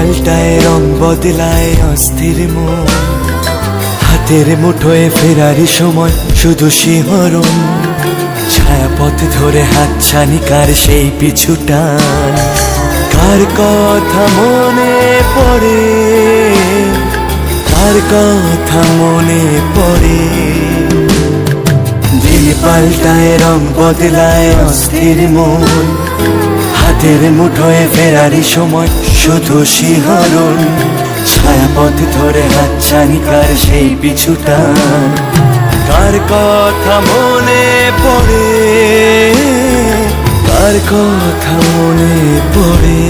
পাল্টায় রং বদলায় অস্থির মন, হাতের মুঠোয় ফেরারি সময় শুধু শিহরণ, ছায়াপথ ধরে হাতছানি কার সেই পিছুটা, কার কথা মনে পড়ে, কার কথা মনে পড়ে। দিন পাল্টায় রং বদলায় অস্থির মন, হাতের মুঠোয় ফেরারি সময় শুধু শিহরণ, ছায়াপথ ধরে হাতছানি কার সেই পিছুটা, কার কথা মনে পড়ে, কার কথা মনে পড়ে।